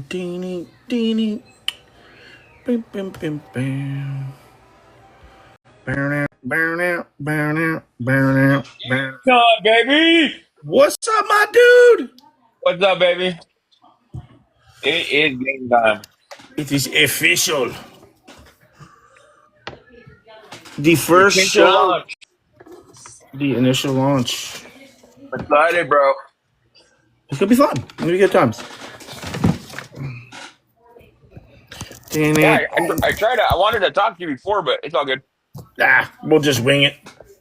Deenie, deenie. Bim, bim, bim, bam. Burn out, burn out, burn out, burn out, burn out. What's up, baby? What's up, my dude? What's up, baby? It is game time. It is official. The The first official show. launch. The initial launch. I'm excited, bro. It's gonna be fun. It's gonna be good times. Yeah, Deenie. I tried to. I wanted to talk to you before, but it's all good. We'll just wing it.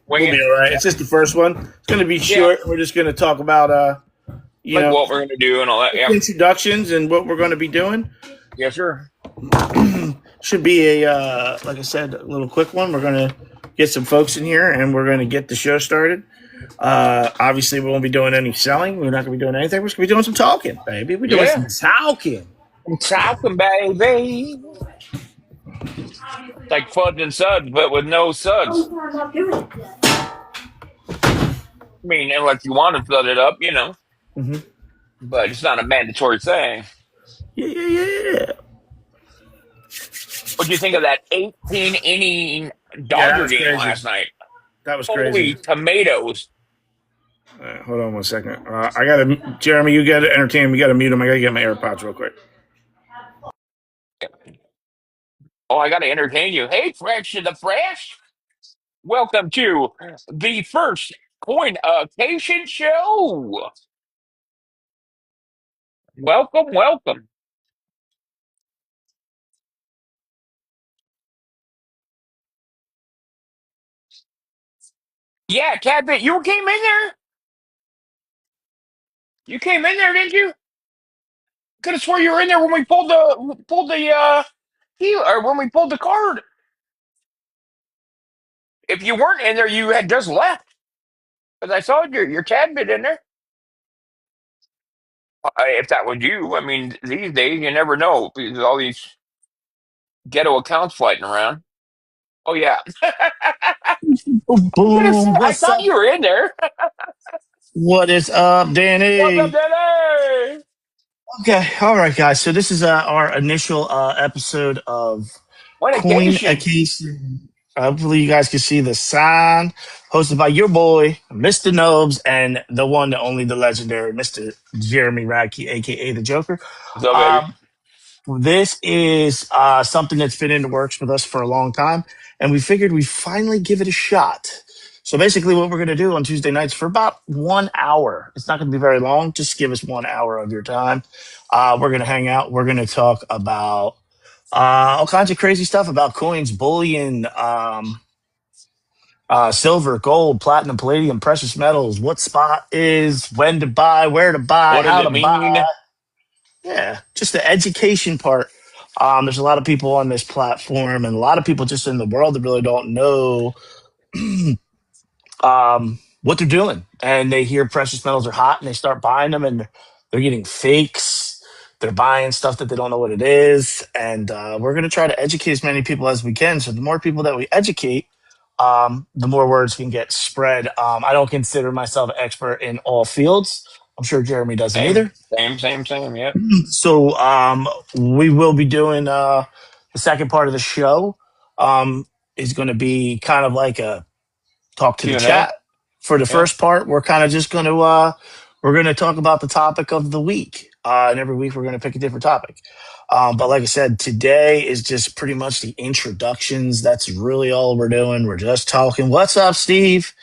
Wing We'll it. be all right. Yeah, It's just the first one. It's gonna be yeah. short. We're just gonna talk about you Like know, what we're gonna do and all that. Yeah, introductions and what we're gonna be doing. yeah, sure. Should be a like I said, a little quick one. We're gonna get some folks in here and we're gonna get the show started. Obviously, we won't be doing any selling. We're not gonna be doing anything. We're just gonna be doing some talking, baby. We're doing some Yeah, talking. I'm talking, baby. It's like fudge and suds, but with no suds. I mean, unless you want to sud it up, Mm-hmm. but it's not a mandatory thing. Yeah, yeah, yeah, yeah. What do you think of that 18 inning Yeah, that Dodger was game crazy. last night? That was crazy. Holy tomatoes. Hold on 1 second. I gotta, Jeremy, you gotta entertain him. You gotta mute him. I gotta get my AirPods real quick. Oh, I got to entertain you. Hey, Fresh to the Fresh. Welcome to the first Coin Cation show. Welcome, welcome. Yeah, Cadbit, you came in there. You came in there, didn't you? Could have swore you were in there when we pulled the key, or when we pulled the card. If you weren't in there, you had just left. Because I saw your Cadbit in there. If that was you, I mean, these days you never know because all these ghetto accounts fighting around. Oh yeah. Boom, boom. I What's thought up? you were in there. What is up, What's up, Danny? Danny? Okay, all right, guys. So this is our initial episode of What Coin occasion? Occasion. Hopefully, you guys can see the sign. Hosted by your boy, Mr. Nobes, and the one, the only, the legendary Mr. Jeremy Radke, aka the Joker. What's up, baby? Um, this is something that's been in the works with us for a long time, and we figured we'd finally give it a shot. So basically, what we're going to do on Tuesday nights for about 1 hour, it's not going to be very long, just give us 1 hour of your time. We're going to hang out. We're going to talk about all kinds of crazy stuff about coins, bullion, silver, gold, platinum, palladium, precious metals, what spot is, when to buy, where to buy, What does how it to buy. mean? Yeah, just the education part. There's a lot of people on this platform and a lot of people just in the world that really don't know what they're doing. And they hear precious metals are hot and they start buying them and they're getting fakes. They're buying stuff that they don't know what it is. And we're going to try to educate as many people as we can. So the more people that we educate, the more words can get spread. I don't consider myself an expert in all fields. I'm sure Jeremy doesn't Same, either. same. Yep. So we will be doing the second part of the show. Is going to be kind of like a talk to the Q&A. chat. For the Yeah. first part, we're kind of just going to we're going to talk about the topic of the week, and every week we're going to pick a different topic. But like I said, today is just pretty much the introductions. That's really all we're doing. We're just talking. What's up, Steve?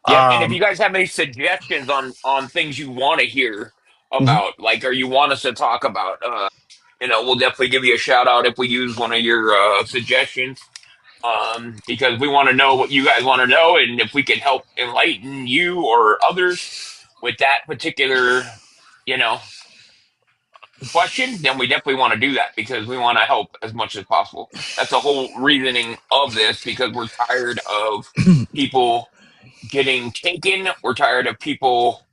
Yep. And if um, you guys have any suggestions on things you want to hear mhm. about, like, or you want us to talk about, we'll definitely give you a shout out if we use one of your suggestions. Because we want to know what you guys want to know, and if we can help enlighten you or others with that particular, you know, question, then we definitely want to do that because we want to help as much as possible. That's the whole reasoning of this because we're tired of people getting taken. We're tired of people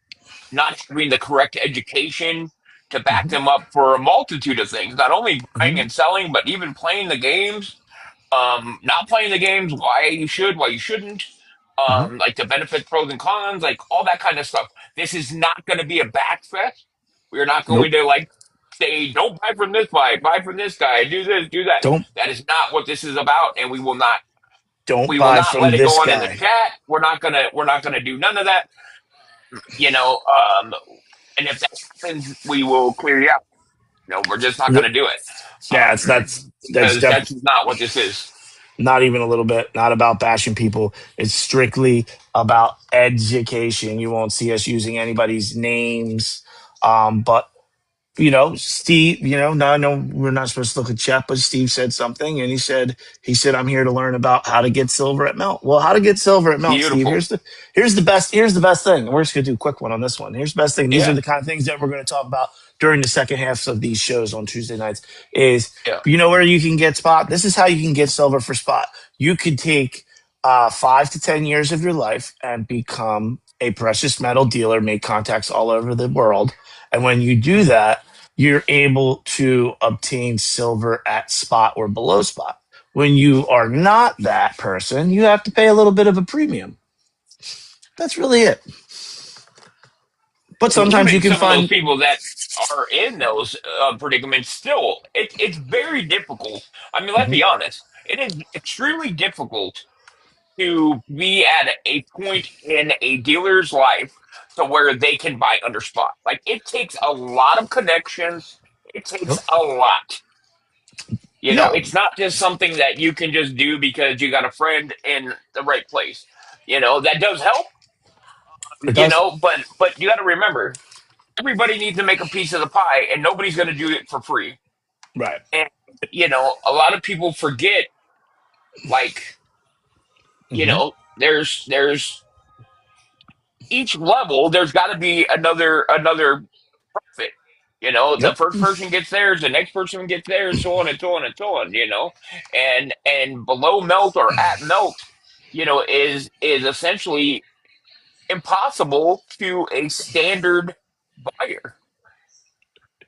not having the correct education to back Mhm. them up for a multitude of things, not only buying Mhm. and selling, but even playing the games. Not playing the games, why you should, why you shouldn't, Mhm. like the benefits, pros and cons, like all that kind of stuff. This is not going to be a back fest. We're not going Nope. to like say, don't buy from this buy from this guy, do this, do that. Don't That is not what this is about, and don't we will buy not let from it this go on in the guy. chat. We're not gonna do none of that. You know, and if that happens, we will clear you out. We're just not gonna do it. Yeah, it's that's Because def- that's not what this is. not even a little bit. Not about bashing people. It's strictly about education. You won't see us using anybody's names. But Steve, no, no, we're not supposed to look at chat, but Steve said something and he said, I'm here to learn about how to get silver at Melt. Well, how to get silver at Melt, Steve. Beautiful. Here's the best thing. We're just gonna do a quick one on this one. Here's the best thing. These are Yeah, the kind of things that we're gonna talk about during the second halves of these shows on Tuesday nights. Is yeah. where you can get spot? This is how you can get silver for spot. You could take 5 to 10 years of your life and become a precious metal dealer, make contacts all over the world. And when you do that, you're able to obtain silver at spot or below spot. When you are not that person, you have to pay a little bit of a premium. That's really it. But And sometimes you even can some of those find. people that are in those predicaments, still, it's very difficult. I mean, let's Mhm. be honest. It is extremely difficult to be at a point in a dealer's life to where they can buy under spot. Like it takes a lot of connections. It takes Yep. a lot. Yeah, It's not just something that you can just do because you got a friend in the right place. That does help, it does. but you got to remember, everybody needs to make a piece of the pie and nobody's going to do it for free. Right. And a lot of people forget like, Hmm. there's each level there's got to be another profit. The Yep. first person gets theirs, the next person gets theirs, so on and so on and so on. And below melt or at melt, is essentially impossible to a standard buyer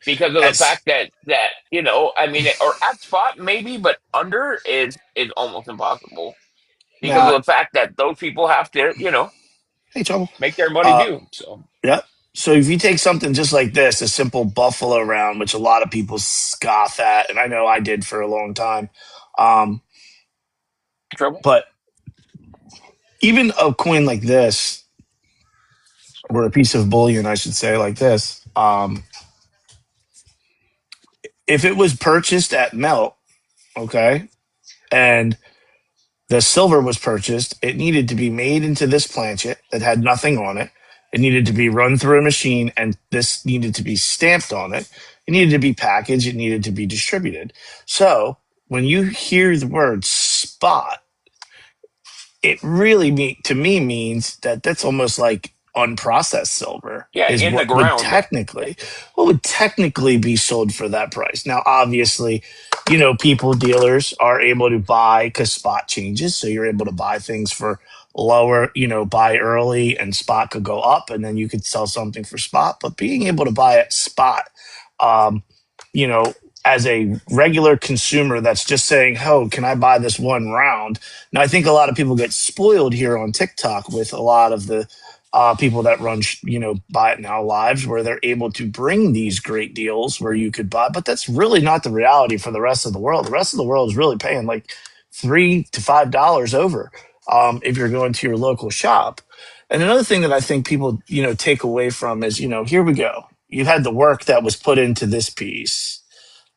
because of the As fact that I mean, or at spot maybe, but under is almost impossible because of now, the fact that those people have to hey, trouble. make their money Uh, due. So yep. So if you take something just like this, a simple buffalo round, which a lot of people scoff at, and I know I did for a long time, um, trouble. but even a coin like this, or a piece of bullion, I should say, like this, if it was purchased at melt, okay, and the silver was purchased, it needed to be made into this planchet that had nothing on it. It needed to be run through a machine, and this needed to be stamped on it. It needed to be packaged. It needed to be distributed. So when you hear the word spot, it really to me means that that's almost like unprocessed silver Yeah, is in the what would ground. technically be sold for that price. Now obviously, people, dealers are able to buy because spot changes, so you're able to buy things for lower, buy early and spot could go up and then you could sell something for spot. But being able to buy at spot, um you know as a regular consumer that's just saying, oh, can I buy this one round? Now, I think a lot of people get spoiled here on TikTok with a lot of the people that run, buy it now lives where they're able to bring these great deals where you could buy, but that's really not the reality for the rest of the world. The rest of the world is really paying like $3 to $5 over if you're going to your local shop. And another thing that I think people, take away from is, here we go. You've had the work that was put into this piece,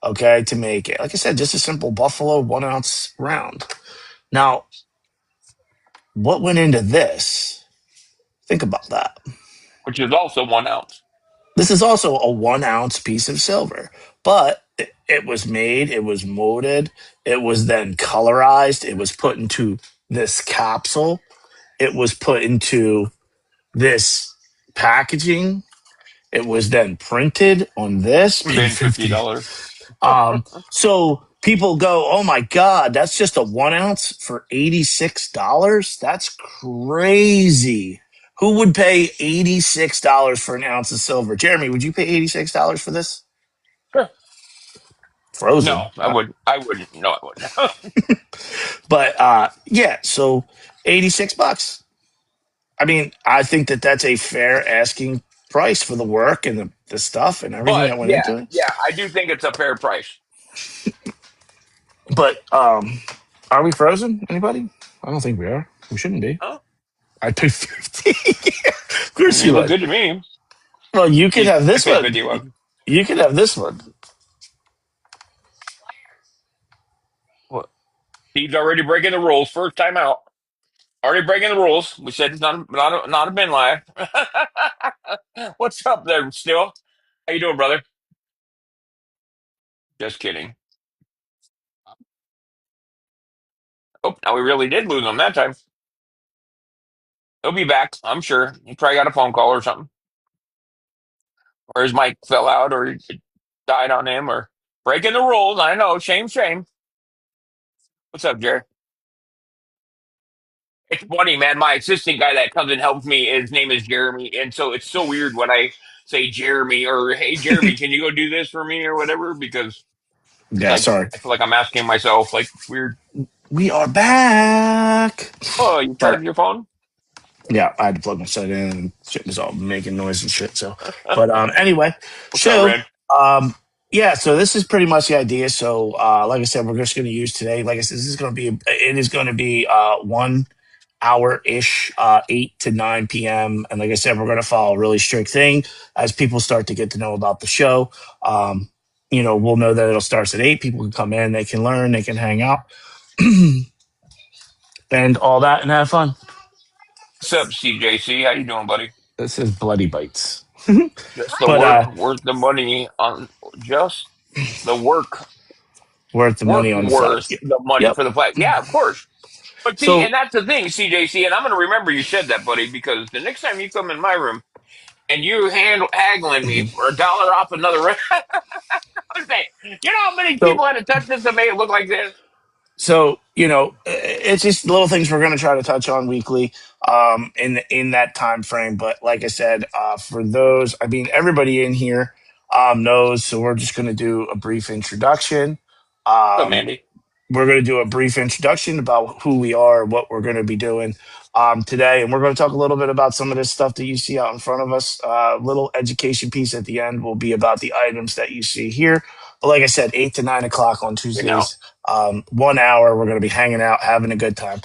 okay, to make it. Like I said, just a simple buffalo 1 ounce round. Now, what went into this? Think about that. Which is also 1 ounce. This is also a 1 ounce piece of silver, but it was made, it was molded, it was then colorized, it was put into this capsule, it was put into this packaging, It was then printed on this, paid Been 50. $50. So people go, oh my God, that's just a 1 ounce for $86? That's crazy. Who would pay $86 for an ounce of silver? Jeremy, would you pay $86 for this? No, Frozen. I wouldn't. I wouldn't. No, I wouldn't. But yeah, so 86 bucks. I mean, I think that that's a fair asking price for the work and the stuff and everything But that went yeah, into it. yeah, I do think it's a fair price. But are we frozen? Anybody? I don't think we are. We shouldn't be. Huh? I paid 50. Of course You you look would. good to me. Well, you could have I this paid one. 50 bucks. You could have this one. What? He's already breaking the rules. First time out. Already breaking the rules. We said it's not a bin live. What's up there, still? How you doing, brother? Just kidding. Oh, now we really did lose him that time. He'll be back, I'm sure. He probably got a phone call or something, or his mic fell out, or it died on him, or breaking the rules. I know, shame, shame. What's up, Jared? It's funny, man. My assistant guy that comes and helps me, his name is Jeremy, and so it's so weird when I say Jeremy or Hey Jeremy, can you go do this for me or whatever? Because it's Yeah, like sorry. I feel like I'm asking myself like weird. We are back. Oh, you But charged your phone? yeah, I had to plug my set in and shit was all making noise and shit. So, but anyway, What's up, so Ren? um, yeah, so this is pretty much the idea. So, like I said, we're just going to use today. Like I said, this is going to be it is going to be 1 hour ish, 8 to 9 p.m. And like I said, we're going to follow a really strict thing as people start to get to know about the show. We'll know that it'll start at 8. People can come in, they can learn, they can hang out, and all that, and have fun. What's up, CJC? How you doing, buddy? This is Bloody Bites. Just the But work worth the money on just the worth the work money on the flag. worth the money Yep. for the flag. Yeah, of course. But see, So and that's the thing, CJC, and I'm going to remember you said that, buddy, because the next time you come in my room and you haggling me for $1 off another rent, I'm saying, you know how many so people had to touch this to make it look like this? it's just little things we're going to try to touch on weekly in that time frame. But like I said, for those, I mean, everybody in here knows. So we're just going to do a brief introduction. What's up, Um, Mandy? we're going to do a brief introduction about who we are, what we're going to be doing today, and we're going to talk a little bit about some of this stuff that you see out in front of us. Little education piece at the end will be about the items that you see here. But like I said, 8 to 9 o'clock on You know, Tuesdays, 1 hour, we're going to be hanging out, having a good time,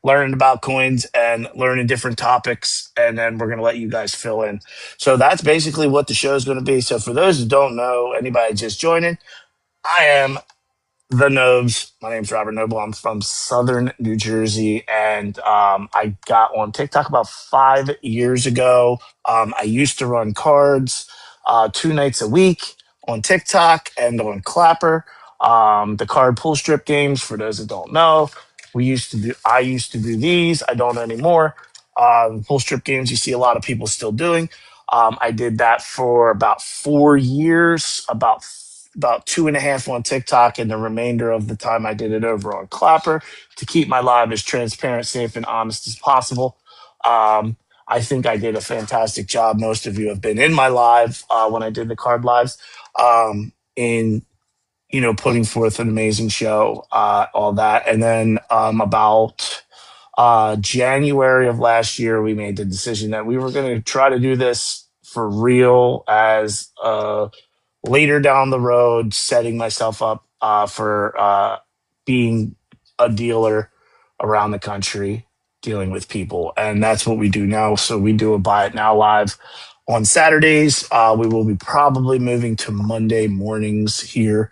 learning about coins and learning different topics, and then we're going to let you guys fill in. So that's basically what the show is going to be. So for those who don't know, anybody just joining, I am the Nobes. My name's Robert Noble. I'm from Southern New Jersey, and I got on TikTok about 5 years ago. I used to run cards 2 nights a week on TikTok and on Clapper. The card pull strip games. For those that don't know, we used to do. I used to do these. I don't anymore. Pull strip games. You see a lot of people still doing. I did that for about 4 years. About 2.5 on TikTok, and the remainder of the time I did it over on Clapper to keep my live as transparent, safe, and honest as possible. I think I did a fantastic job. Most of you have been in my live when I did the card lives, in putting forth an amazing show, all that, and then about January of last year, we made the decision that we were going to try to do this for real as later down the road, setting myself up for being a dealer around the country, dealing with people. And that's what we do now. So we do a Buy It Now live on Saturdays. We will be probably moving to Monday mornings here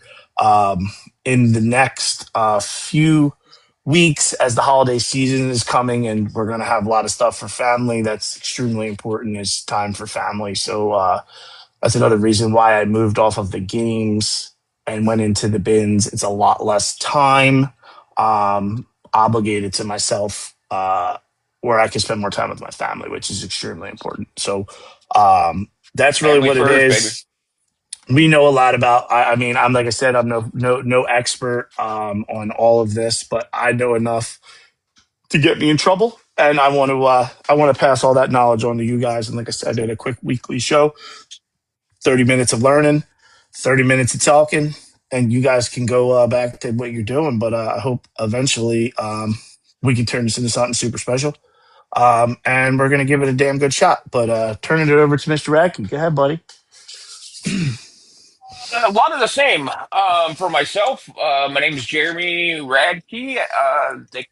in the next few weeks as the holiday season is coming, and we're going to have a lot of stuff for family. That's extremely important. Is time for family. So that's another reason why I moved off of the games and went into the bins. It's a lot less time obligated to myself. where I can spend more time with my family, which is extremely important. So that's really Family what it first, baby. is. We know a lot about. I mean, I'm like I said, I'm no expert on all of this, but I know enough to get me in trouble, and I want to pass all that knowledge on to you guys. And like I said, I did a quick weekly show, 30 minutes of learning, 30 minutes of talking, and you guys can go back to what you're doing. But I hope eventually we can turn this into something super special. And we're gonna give it a damn good shot. But turning it over to Mr. Radke. Go ahead, buddy. A lot of the same. For myself, my name is Jeremy Radke.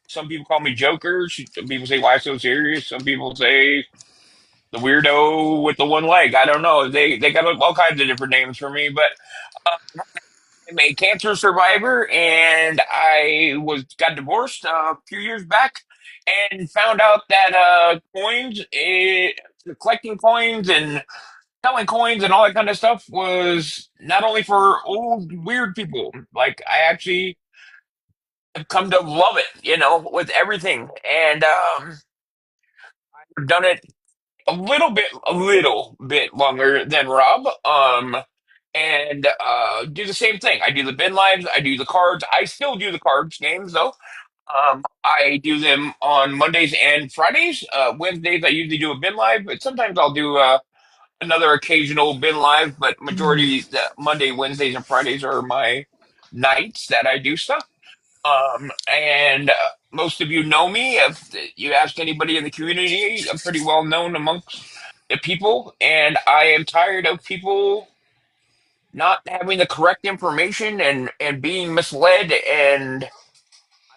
Some people call me Joker. Some people say, "Why so serious?" Some people say, "The weirdo with the one leg." I don't know. They got all kinds of different names for me, but I'm a cancer survivor, and I was got divorced a few years back, and found out that collecting coins and selling coins and all that kind of stuff was not only for old weird people. Like I actually have come to love it, with everything, and I've done it a little bit longer than Rob. And do the same thing. I do the bin lives. I do the cards. I still do the cards games though. I do them on Mondays and Fridays. Wednesdays I usually do a bin live, but sometimes I'll do another occasional bin live. But majority the Monday, Wednesdays, and Fridays are my nights that I do stuff. And most of you know me. If you ask anybody in the community, I'm pretty well known amongst the people, and I am tired of people not having the correct information and being misled, and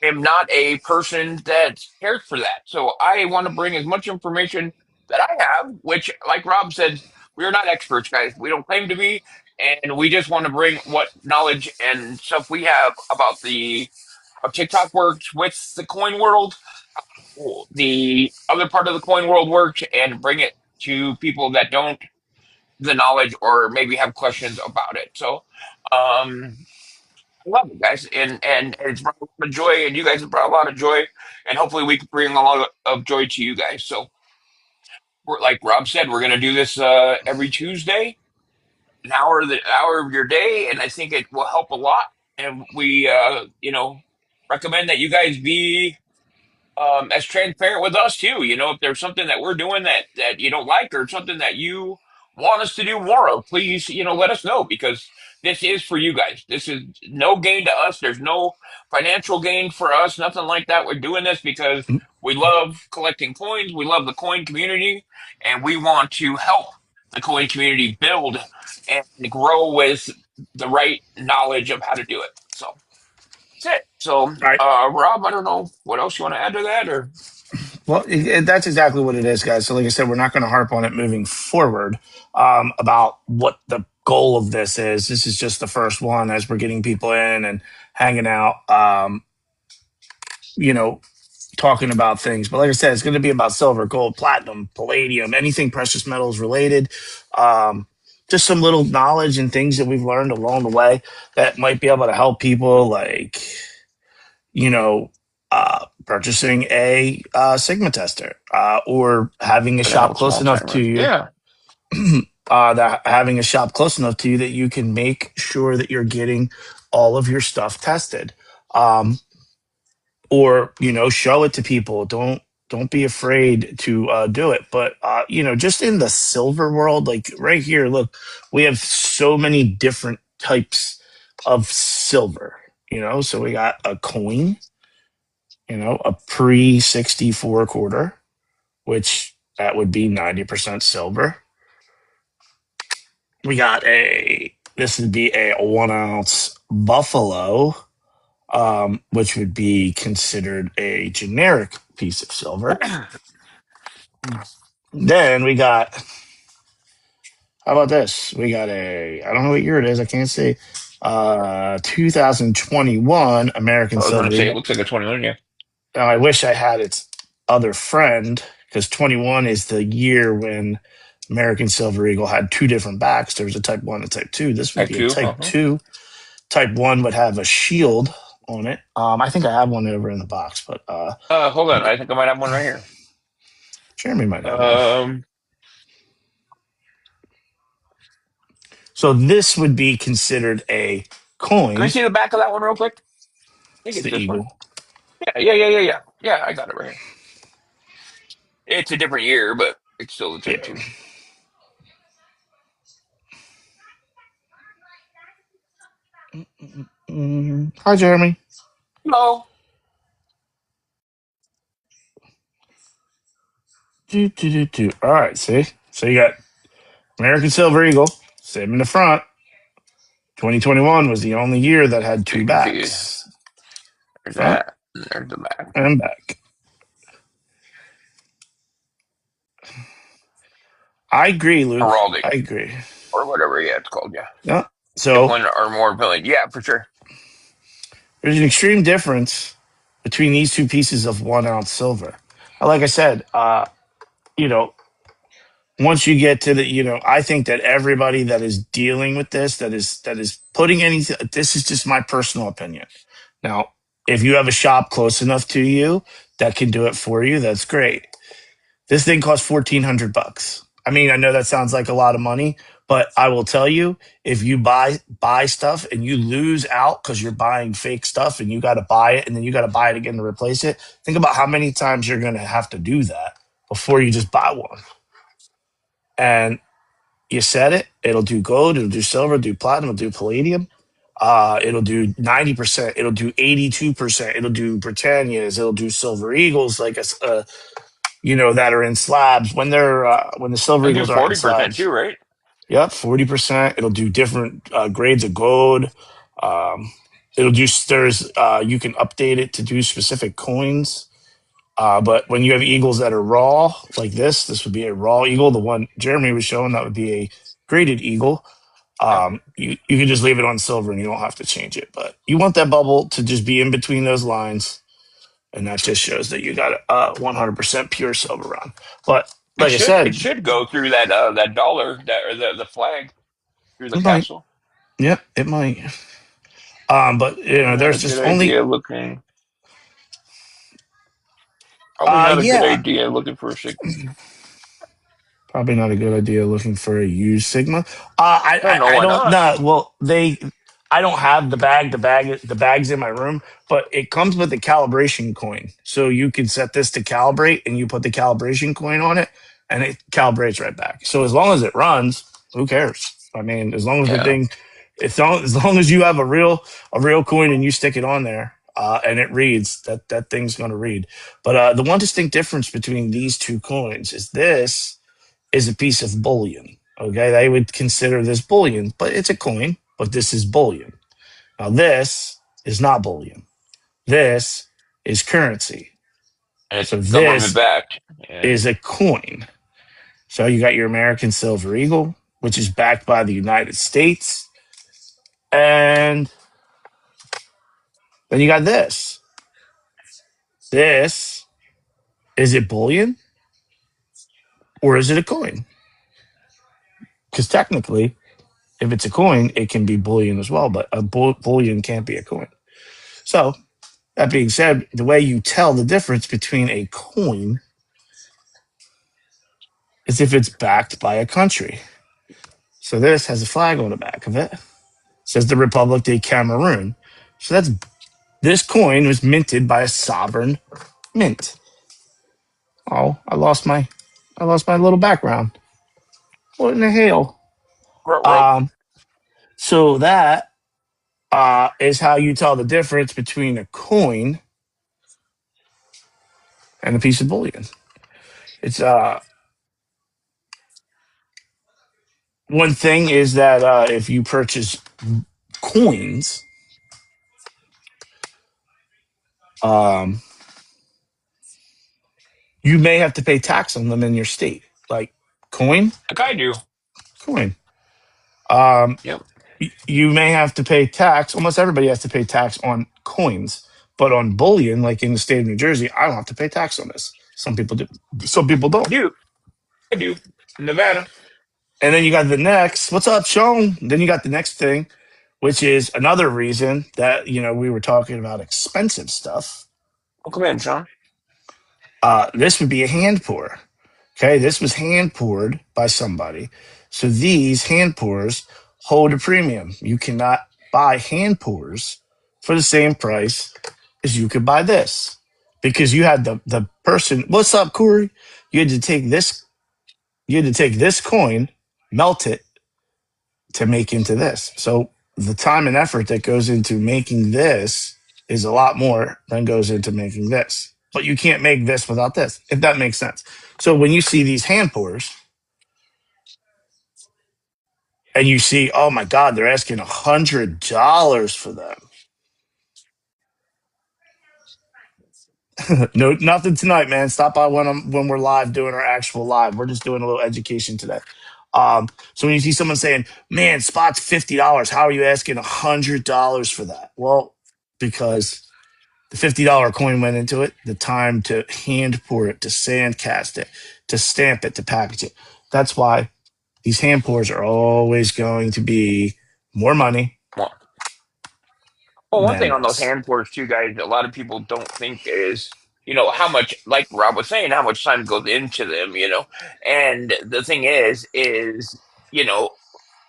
I am not a person that cares for that. So I want to bring as much information that I have, which, like Rob said, we are not experts, guys. We don't claim to be, and we just want to bring what knowledge and stuff we have about the how TikTok works with the coin world, the other part of the coin world works, and bring it to people that don't the knowledge or maybe have questions about it. So, I love it, guys, and it's brought a lot of joy, and you guys have brought a lot of joy, and hopefully we can bring a lot of joy to you guys. So, like Rob said, we're gonna do this every Tuesday, an hour of your day, and I think it will help a lot. And we, recommend that you guys be as transparent with us too. If there's something that we're doing that you don't like, or something that you want us to do more of, please, let us know, because this is for you guys. This is no gain to us. There's no financial gain for us, nothing like that. We're doing this because we love collecting coins. We love the coin community, and we want to help the coin community build and grow with the right knowledge of how to do it. So that's it. So, All right. Rob, I don't know what else you want to add to that, or Well, that's exactly what it is, guys. So, like I said, we're not going to harp on it moving forward about what the goal of this is. This is just the first one as we're getting people in and hanging out, you know, talking about things. But like I said, it's going to be about silver, gold, platinum, palladium, anything precious metals related. Um, just some little knowledge and things that we've learned along the way that might be able to help people, like, you know, purchasing a Sigma tester or having a for the shop hell close small enough to timer? you. Yeah. That having a shop close enough to you that you can make sure that you're getting all of your stuff tested, or show it to people. Don't be afraid to do it. But just in the silver world, like right here, look, we have so many different types of silver. So we got a coin, a pre 64 quarter, which that would be 90% silver. We got this would be a 1 ounce buffalo, which would be considered a generic piece of silver. Then we got, how about this? We got I don't know what year it is, I can't see. 2021 American I was going to Silver say it Eagle. looks like a 21. Yeah. Now, I wish I had its other friend, because 21 is the year when American Silver Eagle had two different backs. There was a type 1 and type 2. This would Type be a two. type 2. Type 1 would have a shield on it. I think I have one over in the box, but Hold on. I think I might have one right here. Jeremy might have one. Um, So this would be considered a can I coin. see the back of that one real quick? I think It's it's the this one. eagle. Yeah. Yeah, I got it right here. It's a different year, but it's still the same Yeah. too. Hi, Jeremy. No, All right, see? So you got American Silver Eagle sitting in the front. 2021 was the only year that had so you two can see backs, there's front that, and there's the back. and back. I agree, Luke. Heraldic I agree. or whatever, yeah, it's called. Yeah, Yeah. if So one are more appealing, yeah, for sure. there's an extreme difference between these two pieces of 1 ounce silver. Like I said, you know, once you get to the, I think that everybody that is dealing with this, that is putting anything, this is just my personal opinion. Now, if you have a shop close enough to you that can do it for you, that's great. This thing costs $1,400. I mean, I know that sounds like a lot of money, but I will tell you, if you buy stuff and you lose out because you're buying fake stuff and you got to buy it and then you got to buy it again to replace it, think about how many times you're going to have to do that before you just buy one. And you set it, it'll do gold, it'll do silver, it'll do platinum, it'll do palladium. It'll do 90%, it'll do 82%, it'll do Britannias, it'll do silver eagles, like that are in slabs when the silver I do eagles aren't in 40% too, slabs. right? Yep, 40%. It'll do different grades of gold. Um, it'll do there's you can update it to do specific coins. But when you have eagles that are raw, like this would be a raw eagle. The one Jeremy was showing, that would be a graded eagle. Yeah, You can just leave it on silver and you don't have to change it. But you want that bubble to just be in between those lines, and that just shows that you got a 100% pure silver round. But like I it said, should go through that dollar that or the flag through the it might. castle. Yeah, it might. But Not a there's good just only. idea looking. Probably not a good Yeah, idea looking for a Sigma. probably not a good idea looking for a used Sigma. I don't know I why don't not. know. Well, I don't have the bag. The bag's in my room, but it comes with a calibration coin, so you can set this to calibrate, and you put the calibration coin on it, and it calibrates right back. So as long as it runs, who cares? I mean, as long as the Yeah, thing, as long as you have a real coin and you stick it on there. And it reads that thing's going to read. But the one distinct difference between these two coins is this is a piece of bullion. Okay, they would consider this bullion, but it's a coin, but this is bullion. Now, this is not bullion. This is currency. and it's So, government this backed. Yeah, is a coin. So, you got your American Silver Eagle, which is backed by the United States. And then you got this. This, is it bullion or is it a coin? Because technically, if it's a coin, it can be bullion as well, but a bullion can't be a coin. So, that being said, the way you tell the difference between a coin is if it's backed by a country. So this has a flag on the back of it. It says the Republic de Cameroon. So this coin was minted by a sovereign mint. Oh, I lost my little background. What in the hell? Ruh-roh. Um, so that is how you tell the difference between a coin and a piece of bullion. It's one thing is that if you purchase coins, um, you may have to pay tax on them in your state. Like coin, Like I do. coin. Um, Yep. you may have to pay tax. Almost everybody has to pay tax on coins, but on bullion, like in the state of New Jersey, I don't have to pay tax on this. Some people do. Some people I don't. do. I do. Nevada. And then you got the next. What's up, Sean? Then you got the next thing, which is another reason that we were talking about expensive stuff. Welcome in, Sean. This would be a hand pour. Okay, this was hand poured by somebody. So these hand pours hold a premium. You cannot buy hand pours for the same price as you could buy this because you had the person. What's up, Corey? You had to take this. You had to take this coin, melt it to make into this. So the time and effort that goes into making this is a lot more than goes into making this. But you can't make this without this, if that makes sense. So when you see these hand pours and you see, oh my God, they're asking $100 for them. No, nothing tonight, man. Stop by when we're live doing our actual live. We're just doing a little education today. So when you see someone saying, "Man, spot's $50, how are you asking $100 for that?" Well, because the $50 coin went into it, the time to hand pour it, to sand cast it, to stamp it, to package it. That's why these hand pours are always going to be more money Well, well, one than thing on those this. hand pours too, guys, a lot of people don't think is, how much, like Rob was saying, how much time goes into them, And the thing is, you know,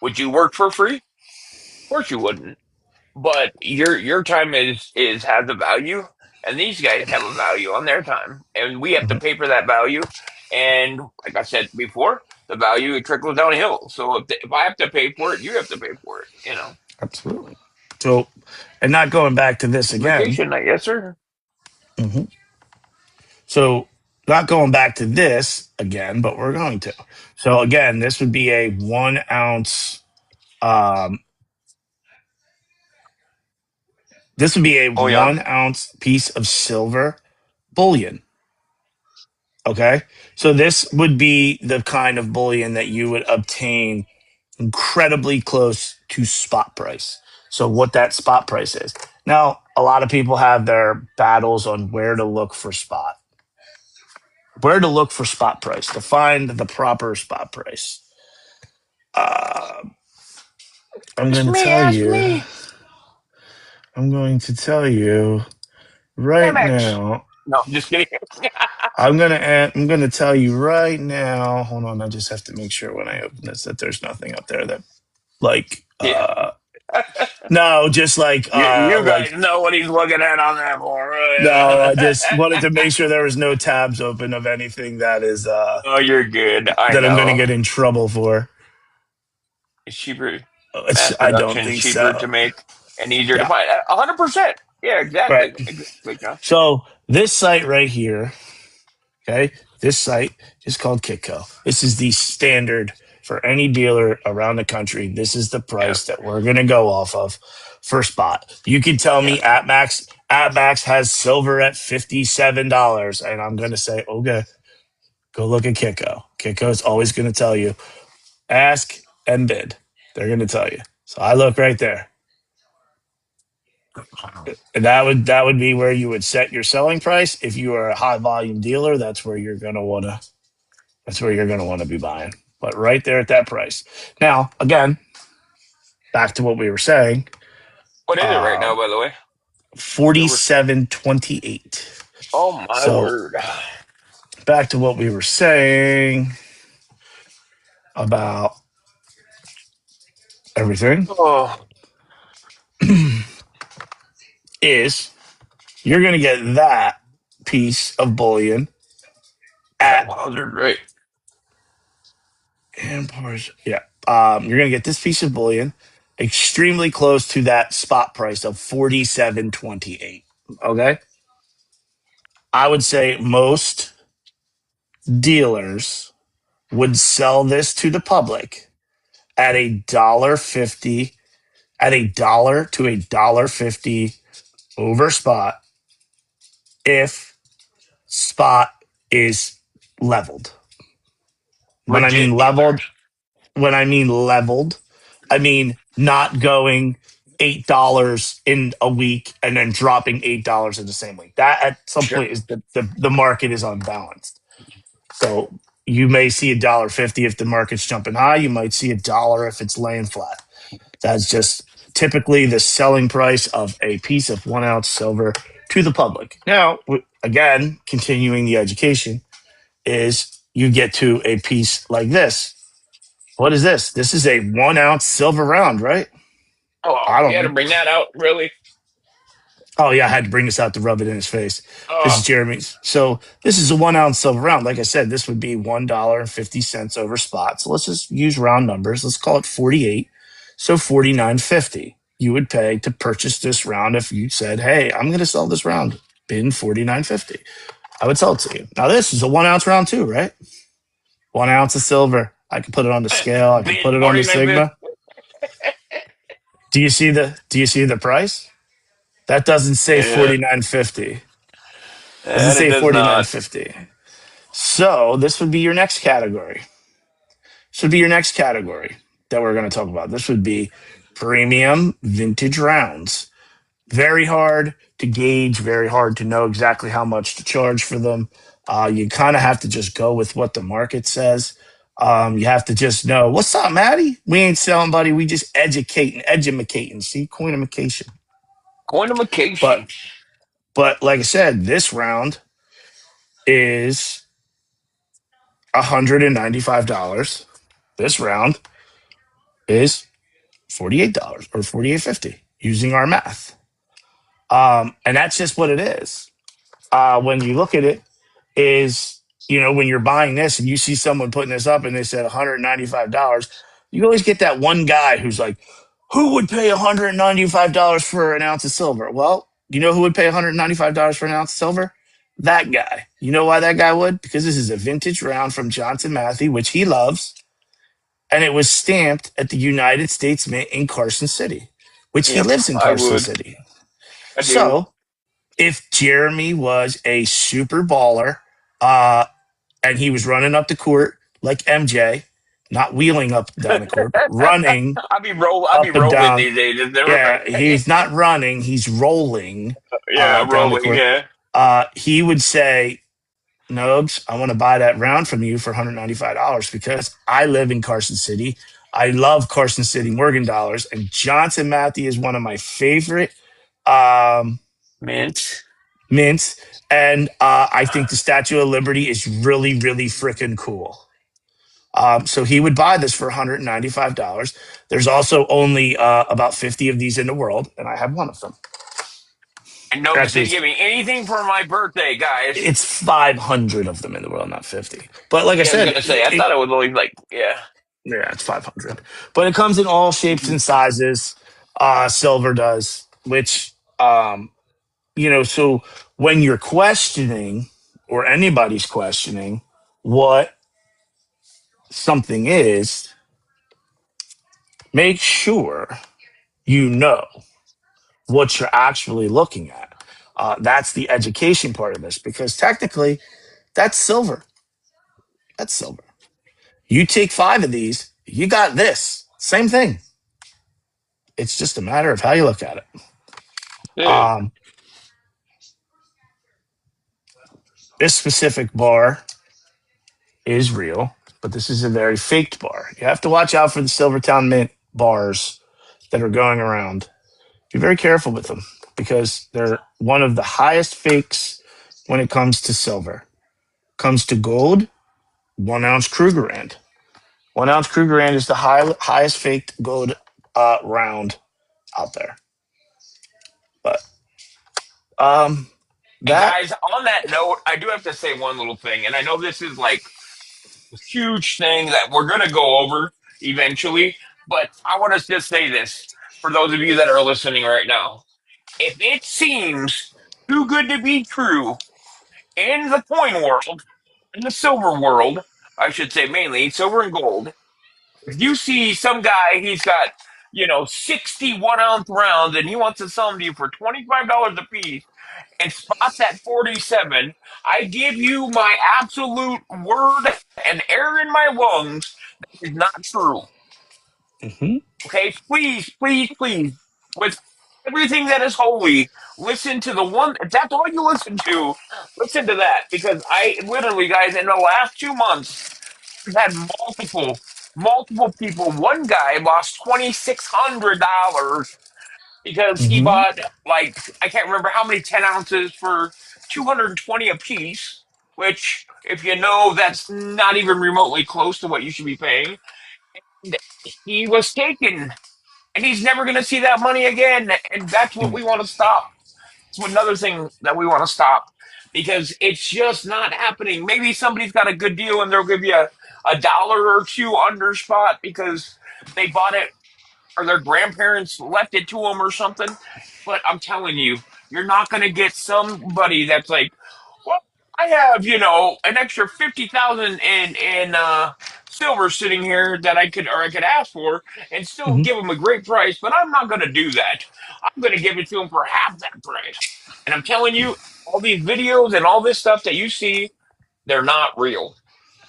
would you work for free? Of course you wouldn't. But your time is has a value, and these guys have a value on their time, and we have to Mhm. pay for that value. And like I said before, the value it trickles downhill. So if I have to pay for it, you have to pay for it. Absolutely. So, and not going back to this again. Vacation night, yes, sir. Mhm. So, not going back to this again, but we're going to. So, again, this would be a 1 ounce. Um, this would be a Oh yeah, 1 ounce piece of silver bullion. Okay. So, this would be the kind of bullion that you would obtain incredibly close to spot price. So, what that spot price is. Now, a lot of people have their battles on where to look for spot. Where to look for spot price, to find the proper spot price. Uh, I'm ask going to me, tell ask you, me. I'm going to tell you right Amex. now. No, just kidding. I'm gonna tell you right now. Hold on, I just have to make sure when I open this that there's nothing up there that like Yeah, no, just you like guys know what he's looking at on that for. no, I just wanted to make sure there was no tabs open of anything Oh, you're good. I that I'm gonna know. get in trouble for. It's cheaper. It's, Mass I don't production is think cheaper so. to make and easier to Yeah. find. 100%. Yeah, Right. exactly. Exactly, John. So this site right here, okay, this site is called Kitco. This is the standard for any dealer around the country. This is the Yeah, price that we're going to go off of for spot. You can tell yeah. me at Max has silver at $57, and I'm going to say, okay, go look at Kitco. Kitco is always going to tell you, ask and bid. They're going to tell you. So I look right there. And that would be where you would set your selling price. If you are a high volume dealer, that's where you're gonna want to be buying. But right there at that price. Now, again, back to what we were saying. What is it right Uh now, by the way? Silver. 47.28. Oh my So word. back to what we were saying about everything Oh, is you're gonna get that piece of bullion that at was right. yeah. You're gonna get this piece of bullion extremely close to that spot price of 47.28. Okay. I would say most dealers would sell this to the public at $1.50, at $1 to $1.50 over spot if spot is leveled. When I mean Legit dealers. leveled, when I mean leveled, I mean not going $8 in a week and then dropping $8 in the same week. That at some Sure. point is the market is unbalanced. So you may see $1.50 if the market's jumping high. You might see $1 if it's laying flat. That's just typically the selling price of a piece of 1 ounce silver to the public. Now, again, continuing the education is you get to a piece like this. What is this? This is a 1 ounce silver round, right? Oh, I you don't had to know. bring that out, really? Oh yeah, I had to bring this out to rub it in his face. This Oh, is Jeremy's. So this is a 1 ounce silver round. Like I said, this would be $1.50 over spot. So let's just use round numbers. Let's call it 48. So 49.50 you would pay to purchase this round if you said, "Hey, I'm going to sell this round." Bid 49.50. I would sell it to you. Now this is a 1 ounce round too, right? 1 ounce of silver. I can put it on the scale. I can bid put it on the 49. Sigma. Do you see the price? That doesn't say Yeah, 49.50. Doesn't and it say does not. 49.50. So this would be your next category. This would be your next category that we're going to talk about. This would be premium vintage rounds. Very hard to gauge, very hard to know exactly how much to charge for them. You kind of have to just go with what the market says. You have to just know, what's up, Maddie? We ain't selling, buddy. We just educating. See, coinification. Quantification. But like I said, this round is $195. This round is $48 or 48.50 using our math. And that's just what it is. When you look at it, is when you're buying this and you see someone putting this up and they said $195, you always get that one guy who's like, who would pay $195 for an ounce of silver? Well, you know who would pay $195 for an ounce of silver? That guy. You know why that guy would? Because this is a vintage round from Johnson Matthey, which he loves, and it was stamped at the United States Mint in Carson City, which he Yep, lives in I Carson would. City. I do. So if Jeremy was a super baller, uh, and he was running up the court like MJ, not wheeling up and down the court, but running I'll be up and rolling down. these days. Is that Yeah, right? he's not running; he's rolling Yeah, down the rolling. court. Yeah. He would say, "Nobes, I want to buy that round from you for $195 because I live in Carson City. I love Carson City Morgan dollars, and Johnson Matthey is one of my favorite um, Mint. mints. And I think the Statue of Liberty is really, really freaking cool." So he would buy this for $195. There's also only about 50 of these in the world, and I have one of them. And Nobes Actually, didn't give me anything for my birthday, guys. it's 500 of them in the world, not 50. But like I Yeah, I was said, gonna say, I thought it was only like, yeah. yeah, it's 500. But it comes in all shapes and sizes. Silver does, which, so when you're questioning, or anybody's questioning, what something is, make sure you know what you're actually looking at. That's the education part of this, because technically, that's silver. That's silver. You take 5 of these, you got this. Same thing. It's just a matter of how you look at it. Yeah. Um, this specific bar is real, but this is a very faked bar. You have to watch out for the Silvertown Mint bars that are going around. Be very careful with them because they're one of the highest fakes when it comes to silver. Comes to gold, 1 ounce Krugerrand. 1 ounce Krugerrand is the highest faked gold round out there. But um, And that guys, on that note, I do have to say one little thing, and I know this is like a huge thing that we're gonna go over eventually, but I want to just say this for those of you that are listening right now. If it seems too good to be true in the coin world, in the silver world, I should say mainly silver and gold, if you see some guy, he's got, 61 ounce rounds and he wants to sell them to you for $25 a piece and spots at 47, I give you my absolute word and air in my lungs that is not true. mhm, Okay, please, please, please, with everything that is holy, listen to the one. If that's all you listen to, listen to that because I literally, guys, in the last 2 months, I've had multiple people. One guy lost $2,600 because he mhm, bought like I can't remember how many 10 ounces for 220 a piece. which, if you know, that's not even remotely close to what you should be paying. And he was taken, and he's never going to see that money again. And that's what we want to stop. It's another thing that we want to stop because it's just not happening. Maybe somebody's got a good deal and they'll give you a dollar or two under spot because they bought it or their grandparents left it to them or something. But I'm telling you, you're not going to get somebody that's like, well, I have, an extra 50,000 in silver sitting here that I could ask for and still Mhm. give them a great price, but I'm not going to do that. I'm going to give it to them for half that price. And I'm telling you, all these videos and all this stuff that you see, they're not real.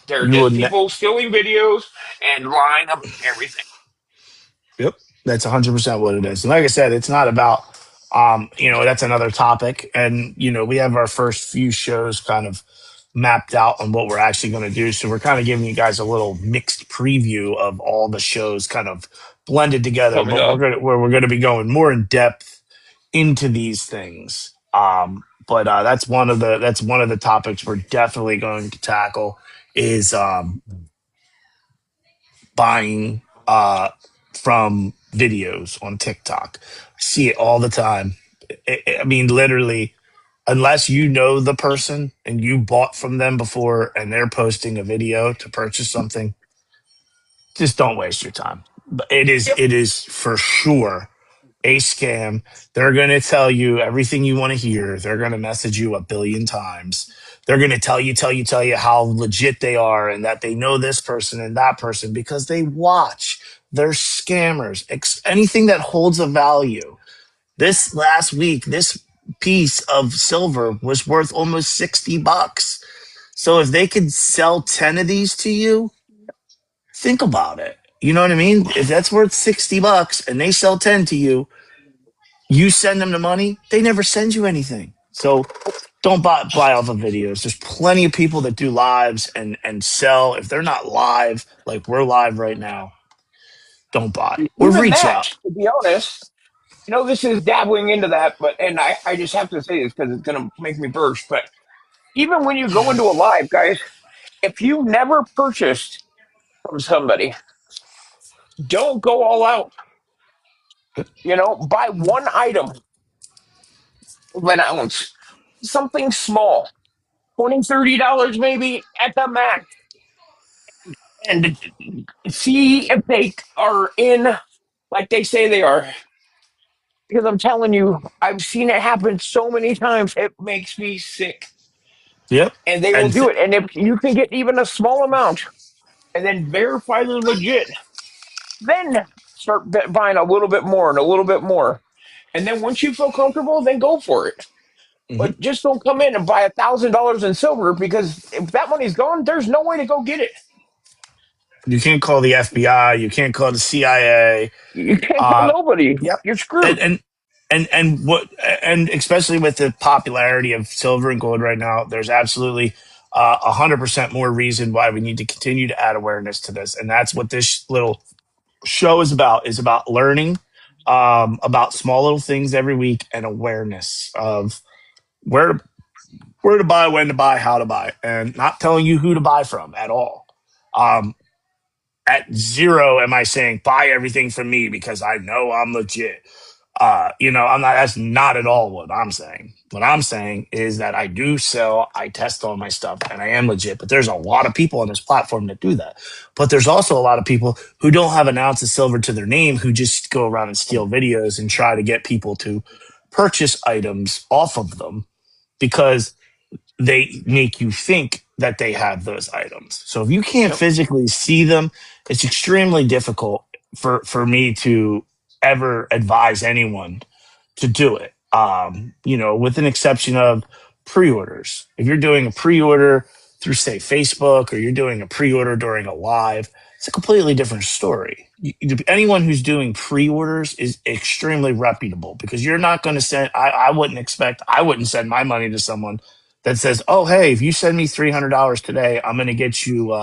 They're You just wouldn't. people stealing videos and lying about everything. Yep, that's 100% what it is. And like I said, it's not about, that's another topic. And we have our first few shows kind of mapped out on what we're actually going to do. So we're kind of giving you guys a little mixed preview of all the shows kind of blended together. Coming But up. we're gonna be going more in depth into these things. But that's one of the topics we're definitely going to tackle is buying from videos on TikTok. I see it all the time. I mean, literally, unless you know the person and you bought from them before and they're posting a video to purchase something, just don't waste your time. But Yep. it is for sure a scam. They're going to tell you everything you want to hear. They're going to message you a billion times. They're going to tell you how legit they are and that they know this person and that person because they watch. They're scammers. Anything that holds a value. This last week, this piece of silver was worth almost $60. So if they could sell 10 of these to you, think about it. You know what I mean? If that's worth $60 and they sell 10 to you, you send them the money, they never send you anything. So don't buy off of videos. There's plenty of people that do lives and sell. If they're not live, like we're live right now, don't buy or Even reach that, out. to be honest, this is dabbling into that, but and I just have to say this because it's gonna make me burst. But even when you go into a live, guys, if you've never purchased from somebody, don't go all out. Buy one item of an ounce, something small, $20, $30 maybe at the max, and see if they are in like they say they are. Because I'm telling you, I've seen it happen so many times, it makes me sick. Yep. And they will And do it. And if you can get even a small amount and then verify they're legit, then start buying a little bit more and a little bit more. And then once you feel comfortable, then go for it. mhm. But just don't come in and buy $1,000 in silver because if that money's gone, there's no way to go get it. You can't call the FBI. You can't call the CIA. You can't call Uh, nobody. yep. You're And, screwed. and and what and especially with the popularity of silver and gold right now, there's absolutely 100% more reason why we need to continue to add awareness to this, and that's what this little show is about learning about small little things every week and awareness of where where to buy, when to buy, how to buy, and not telling you who to buy from at all. Um, at zero, am I saying buy everything from me because I know I'm legit? I'm not. That's not at all what I'm saying. What I'm saying is that I do sell, I test all my stuff, and I am legit. But there's a lot of people on this platform that do that. But there's also a lot of people who don't have an ounce of silver to their name who just go around and steal videos and try to get people to purchase items off of them because they make you think that they have those items. So if you can't Yep. physically see them, it's extremely difficult for me to ever advise anyone to do it. With an exception of pre-orders. If you're doing a pre-order through, say, Facebook, or you're doing a pre-order during a live, it's a completely different story. Anyone who's doing pre-orders is extremely reputable because you're not going to send. I wouldn't send my money to someone that says, "Oh, hey, if you send me $300 today, I'm going to get you,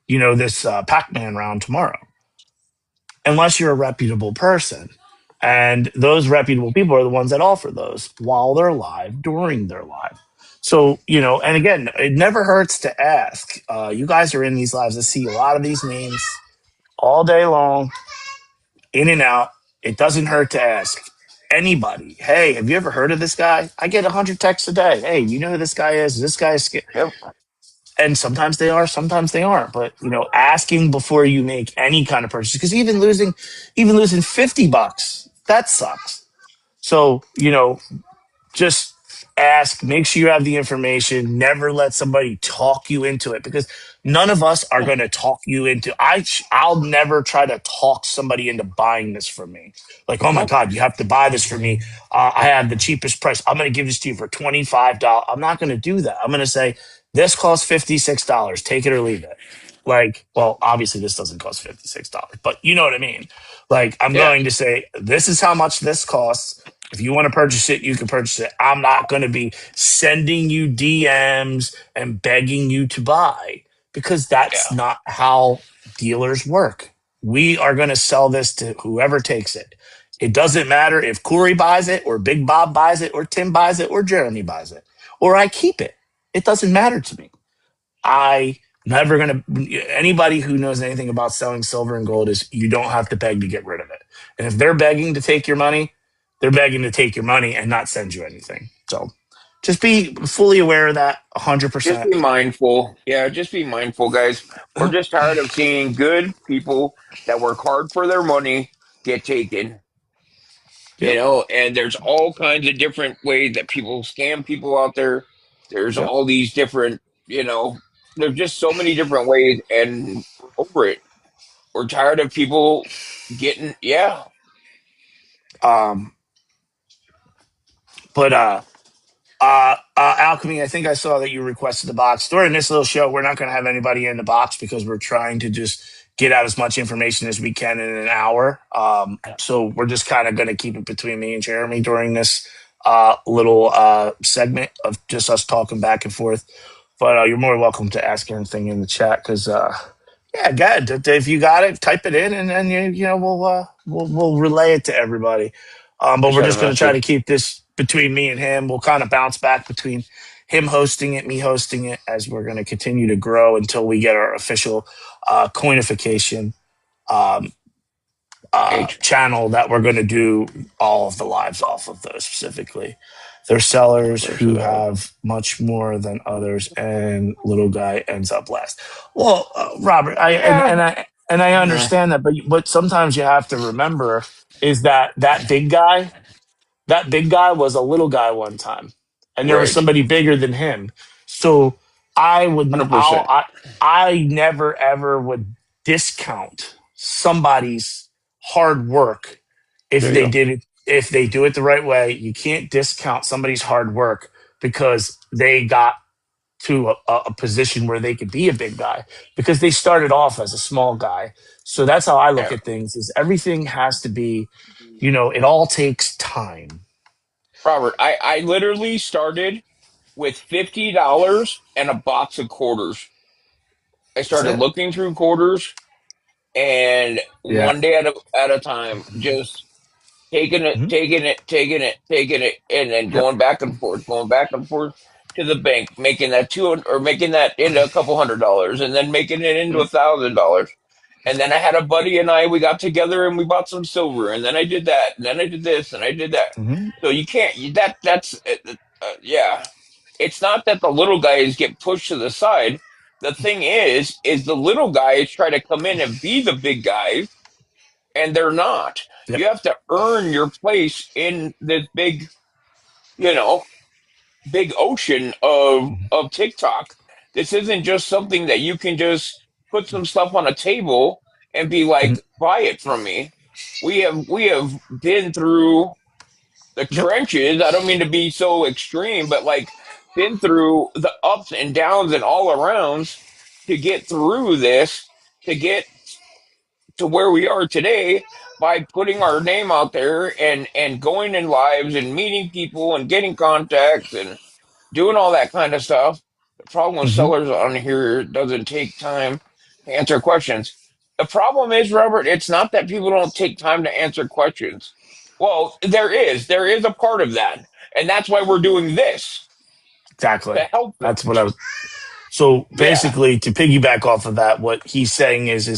this Pac-Man round tomorrow." Unless you're a reputable person. And those reputable people are the ones that offer those while they're live, during their live. So, and again, it never hurts to ask. You guys are in these lives. I see a lot of these names all day long, in and out. It doesn't hurt to ask anybody, hey, have you ever heard of this guy? I get 100 texts a day. Hey, you know who this guy is? This guy is, Yep. and sometimes they are, sometimes they aren't. But asking before you make any kind of purchase, because even losing $50, that sucks. So just ask, make sure you have the information, never let somebody talk you into it, because none of us are going to talk you into. I'll never try to talk somebody into buying this from me, like, oh my Nope. god, you have to buy this for me. I have the cheapest price, I'm going to give this to you for $25. I'm not going to do that. I'm going to say this costs $56, take it or leave it. Like, well, obviously this doesn't cost $56, but you know what I mean. Like, I'm Yeah. going to say this is how much this costs. If you want to purchase it, you can purchase it. I'm not going to be sending you DMs and begging you to buy, because that's Yeah. not how dealers work. We are going to sell this to whoever takes it. It doesn't matter if Corey buys it or Big Bob buys it or Tim buys it or Jeremy buys it or I keep it. It doesn't matter to me. I never gonna anybody who knows anything about selling silver and gold is you don't have to beg to get rid of it. And if they're begging to take your money, they're begging to take your money and not send you anything. So just be fully aware of that Just 100%. be mindful. Yeah, just be mindful, guys. We're just tired of seeing good people that work hard for their money get taken. Yep. And there's all kinds of different ways that people scam people out there. There's Yep. all these different, there's just so many different ways, and we're over it. We're tired of people getting, yeah, Um but Alchemy, I think I saw that you requested the box. During this little show, we're not going to have anybody in the box because we're trying to just get out as much information as we can in an hour. So we're just kind of going to keep it between me and Jeremy during this little segment of just us talking back and forth. But you're more welcome to ask anything in the chat because, yeah, good. If you got it, type it in, and then we'll relay it to everybody. I But we're sent a just going to try message. to keep this between me and him. We'll kind of bounce back between him hosting it, me hosting it, as we're going to continue to grow until we get our official coinification um, H. channel that we're going to do all of the lives off of those specifically. They're sellers Where's who that? have much more than others, and little guy ends up last. Well, Robert, I and, Yeah. and I Uh, understand that, but sometimes you have to remember is that big guy was a little guy one time, and there was right. somebody bigger than him. So I would, I'll, 100%. I never ever would discount somebody's hard work if There you they go. did it. If they do it the right way, you can't discount somebody's hard work because they got to a position where they could be a big guy because they started off as a small guy. So that's how I look Yeah. at things: is everything has to be, it all takes time. Robert, I literally started with $50 and a box of quarters. I That's started it. looking through quarters, and Yeah. one day at a time, just taking it, Mhm. taking it, taking it, taking it, and then Yep. going back and forth to the bank, making that 200 or making that into a couple $100, and then making it into Mhm. $1,000. And then I had a buddy and we got together and we bought some silver, and then I did that, and then I did this, and I did that. Mhm. So you can't, yeah. It's not that the little guys get pushed to the side. The thing is the little guys try to come in and be the big guys, and they're not. Yep. You have to earn your place in this you know, big ocean of TikTok. This isn't just something that you can just put some stuff on a table and be Mhm. like, buy it from me. We have been through the Yep. trenches. I don't mean to be so extreme, but like been through the ups and downs and all arounds to get through this, to get to where we are today by putting our name out there and going in lives and meeting people and getting contacts and doing all that kind of stuff. The problem with Mhm. sellers on here doesn't take time to answer questions. The problem is, Robert, it's not that people don't take time to answer questions. Well, there is a part of that, and that's why we're doing this. Exactly. to help them. That's what I was. So Yeah, basically, to piggyback off of that, what he's saying is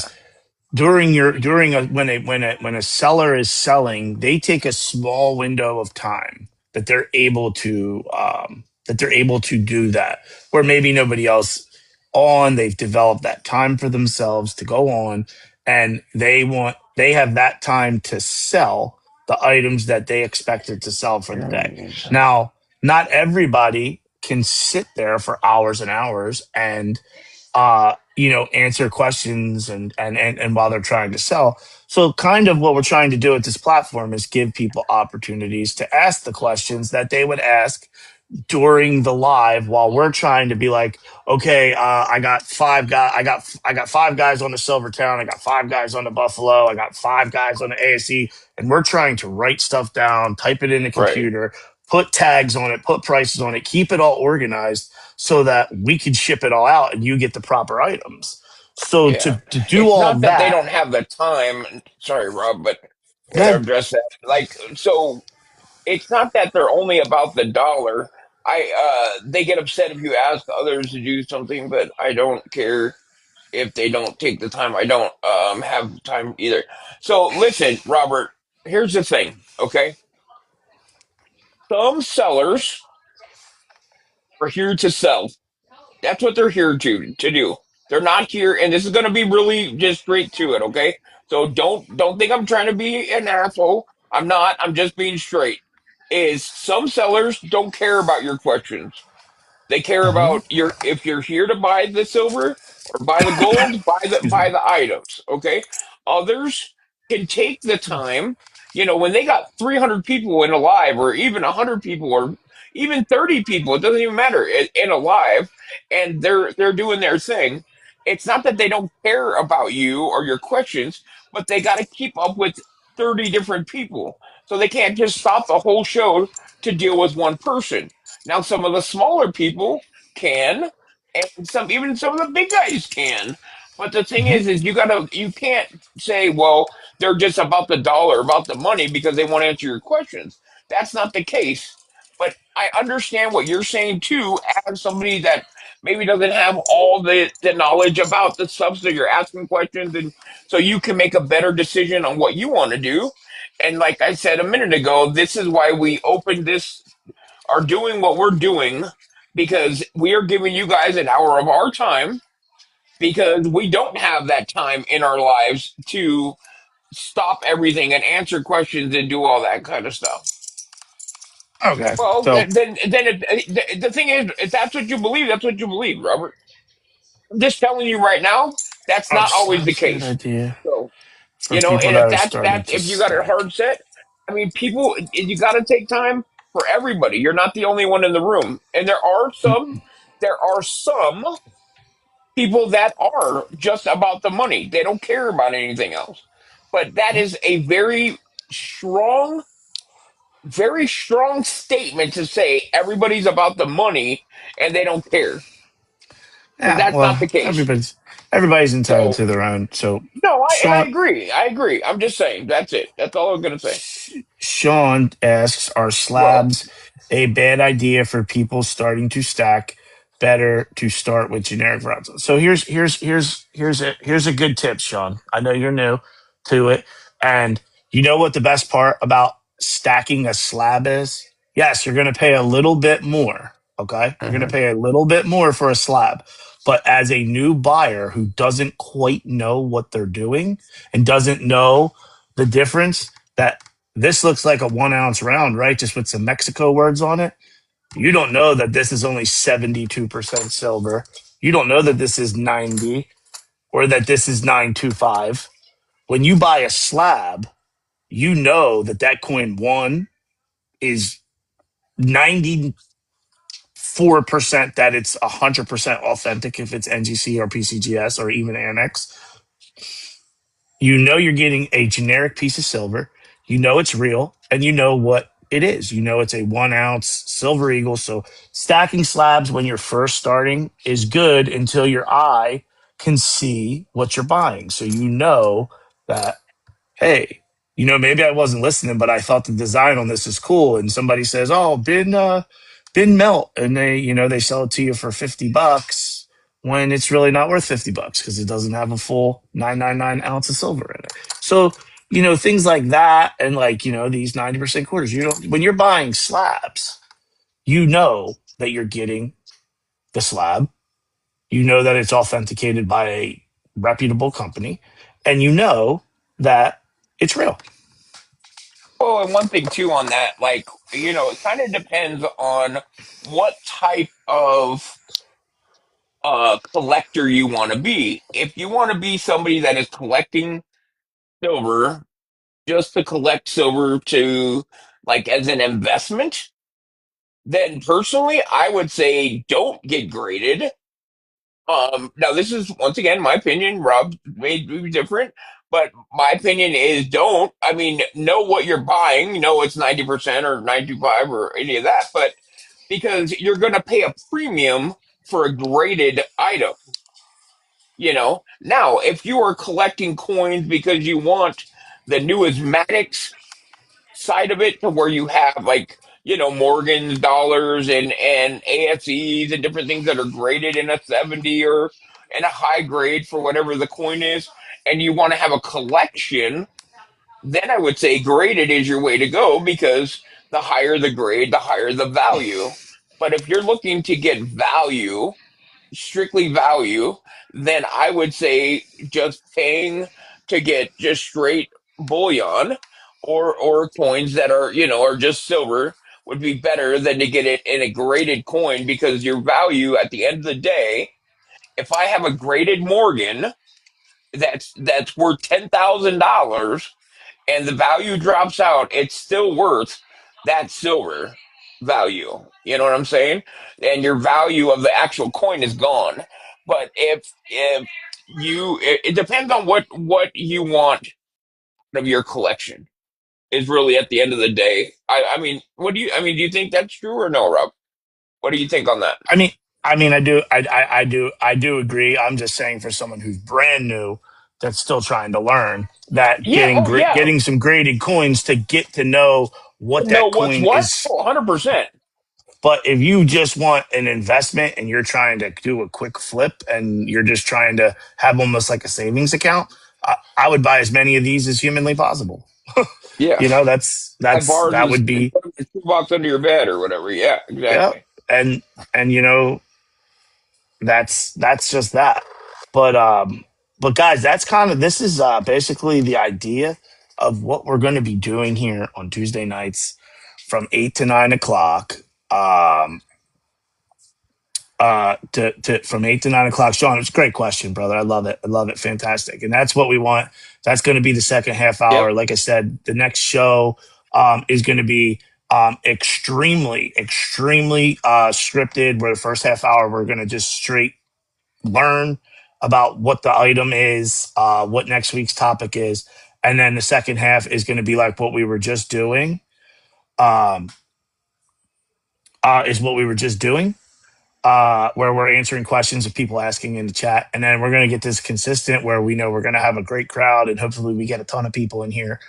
during a when a seller is selling, they take a small window of time that they're able to do that, where maybe nobody else on. They've developed that time for themselves to go on, and they have that time to sell the items that they expected to sell for the day. Now, not everybody can sit there for hours and hours and answer questions and while they're trying to sell. So kind of what we're trying to do at this platform is give people opportunities to ask the questions that they would ask during the live while we're trying to be like, okay, I got five guys. I got 5 guys on the Silvertown. I got 5 guys on the Buffalo. I got 5 guys on the ASE, and we're trying to write stuff down, type it in the right. computer, put tags on it, put prices on it, keep it all organized so that we can ship it all out and you get the proper items. So Yeah, to do it's all not that they that, don't have the time. Sorry, Rob, but I gotta that address that. Like, so it's not that they're only about the dollar. They get upset if you ask others to do something, but I don't care if they don't take the time. I don't have time either. So listen, Robert, here's the thing, okay? Some sellers are here to sell. That's what they're here to do. They're not here, and this is going to be really just straight to it, okay? So don't think I'm trying to be an asshole. I'm not. I'm just being straight. Is some sellers don't care about your questions. They care Mhm. about your if you're here to buy the silver or buy the gold, Excuse me. buy the items. Okay. Others can take the time. When they got 300 people in a live, or even 100 people, or even 30 people, it doesn't even matter in a live, and they're doing their thing. It's not that they don't care about you or your questions, but they got to keep up with 30 different people, so they can't just stop the whole show to deal with one person. Now, some of the smaller people can, and even some of the big guys can. But the thing Mhm. is you can't say, well, they're just about the dollar, about the money, because they want to answer your questions. That's not the case. But I understand what you're saying too, as somebody that maybe doesn't have all the knowledge about the stuff, so you're asking questions, and so you can make a better decision on what you want to do. And like I said a minute ago, this is why we opened this are doing what we're doing because we are giving you guys an hour of our time because we don't have that time in our lives to stop everything and answer questions and do all that kind of stuff. Okay. Well, So the thing is, if that's what you believe, that's what you believe, Robert. I'm just telling you right now, that's not always the slab's a good case. idea So, for people and that if are starting to if you got a stack. hard set, I mean, people, you got to take time for everybody. You're not the only one in the room, and there are some people that are just about the money. They don't care about anything else. But that is a strong, very strong statement to say everybody's about the money and they don't care because Yeah, that's not well, the case. everybody's entitled So to their own. So, no, I Sean agree. I agree. I'm just saying that's it. That's all I'm gonna say. Sean asks, "Are Well, slabs a bad idea for people starting to stack? Better to start with generic routes." So here's a good tip, Sean. I know you're new to it, and you know what the best part about stacking a slab is? Yes, you're going to pay a little bit more. Okay, you're going to mhm. pay a little bit more for a slab, but as a new buyer who doesn't quite know what they're doing and doesn't know the difference, that this looks like a 1 ounce round, right? Just with some Mexico words on it. You don't know that this is only 72% silver. You don't know that this is 90 or that this is 925. When you buy a slab, you know that that coin one is 94% that it's 100% authentic if it's NGC or PCGS or even Annex. You know you're getting a generic piece of silver. You know it's real, and you know what it is. You know it's a 1 ounce silver eagle. So stacking slabs when you're first starting is good until your eye can see what you're buying. So you know that, hey, maybe I wasn't listening, but I thought the design on this is cool. And somebody says, "Oh, bin melt, and they sell it to you for $50 when it's really not worth $50 because it doesn't have a full 999 ounce of silver in it. So things like that, and like these 90% quarters. When you're buying slabs, that you're getting the slab. You know that it's authenticated by a reputable company, and you know that it's real. Oh, and one thing too on that, like, it kind of depends on what type of collector you want to be. If you want to be somebody that is collecting silver just to collect silver to like as an investment, then personally I would say don't get graded. Now this is once again my opinion. Rob may be different, but my opinion is don't. I mean, know what you're buying. Know it's 90% or 95 or any of that, but because you're going to pay a premium for a graded item. Now if you are collecting coins because you want the numismatics side of it to where you have like Morgan's dollars and ASEs and different things that are graded in a 70 or in a high grade for whatever the coin is, and you want to have a collection, then I would say graded is your way to go because the higher the grade, the higher the value. But if you're looking to get value, strictly value, then I would say just paying to get just straight bullion or coins that are just silver would be better than to get it in a graded coin because your value at the end of the day, if I have a graded Morgan that's worth $10,000 and the value drops out, it's still worth that silver value. You know what I'm saying? And your value of the actual coin is gone. But if it depends on what you want of your collection is really at the end of the day. I mean, do you think that's true or no, Rob? What do you think on that? I mean, I do agree. I'm just saying for someone who's brand new that's still trying to learn that Yeah, getting oh yeah. getting some graded coins to get to know what No, that what's coin what? is. Oh, 100%. But if you just want an investment and you're trying to do a quick flip and you're just trying to have almost like a savings account, I would buy as many of these as humanly possible. Yeah. Five bars That is, would is be, $2 under your bed or whatever. Yeah, yeah. exactly. And that's just that. But guys, that's kind of this is basically the idea of what we're going to be doing here on Tuesday nights from 8 to 9 o'clock. Um, to from 8 to 9 o'clock. Sean, it's a great question, brother. I love it. I love it. Fantastic. And that's what we want. That's going to be the second half Yep. hour. Like I said, the next show is going to be extremely scripted. Where the first half hour we're going to just straight learn about what the item is, what next week's topic is, and then the second half is going to be like what we were just doing. Um, is what we were just doing, where we're answering questions of people asking in the chat. And then we're going to get this consistent where we know we're going to have a great crowd and hopefully we get a ton of people in here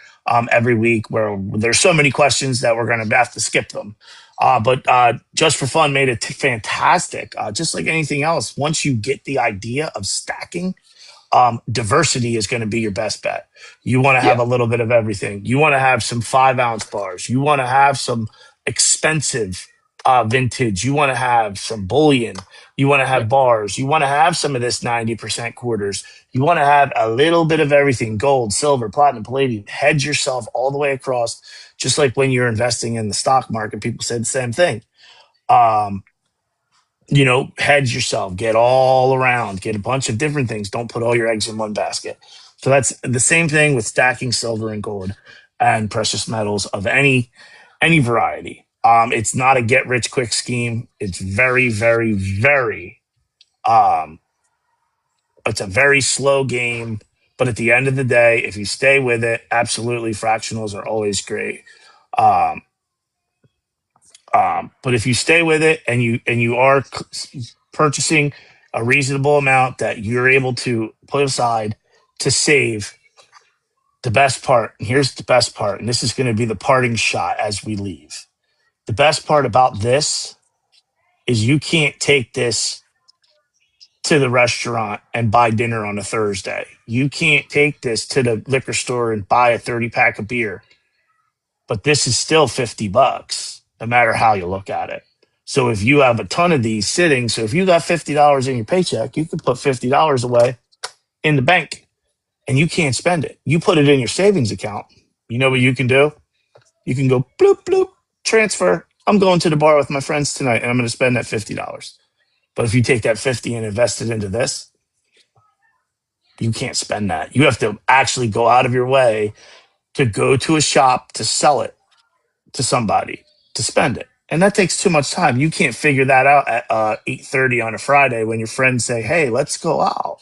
every week where there's so many questions that we're going to have to skip them. But Just for Fun made it fantastic. Just like anything else, once you get the idea of stacking, diversity is going to be your best bet. You want to have Yeah. a little bit of everything. You want to have some 5 ounce bars. You want to have some expensive vintage. You want to have some bullion. You want to have Yep. bars. You want to have some of this 90% quarters. You want to have a little bit of everything: gold, silver, platinum, palladium. Hedge yourself all the way across, just like when you're investing in the stock market. People said the same thing. Um, hedge yourself, get all around, get a bunch of different things. Don't put all your eggs in one basket. So that's the same thing with stacking silver and gold and precious metals of any variety. It's not a get rich quick scheme. It's um, it's a very slow game. But at the end of the day, if you stay with it, absolutely fractionals are always great. Um, but if you stay with it and you are purchasing a reasonable amount that you're able to put aside to save, the best part, and here's the best part, and this is going to be the parting shot as we leave. The best part about this is you can't take this to the restaurant and buy dinner on a Thursday. You can't take this to the liquor store and buy a 30 pack of beer. But this is still $50, no matter how you look at it. So if you have a ton of these sitting, so if you got $50 in your paycheck, you can put $50 away in the bank and you can't spend it. You put it in your savings account. You know what you can do? You can go bloop, bloop, transfer. I'm going to the bar with my friends tonight and I'm going to spend that $50. But if you take that 50 and invest it into this, you can't spend that. You have to actually go out of your way to go to a shop to sell it to somebody to spend it. And that takes too much time. You can't figure that out at 8:30 on a Friday when your friends say, "Hey, let's go out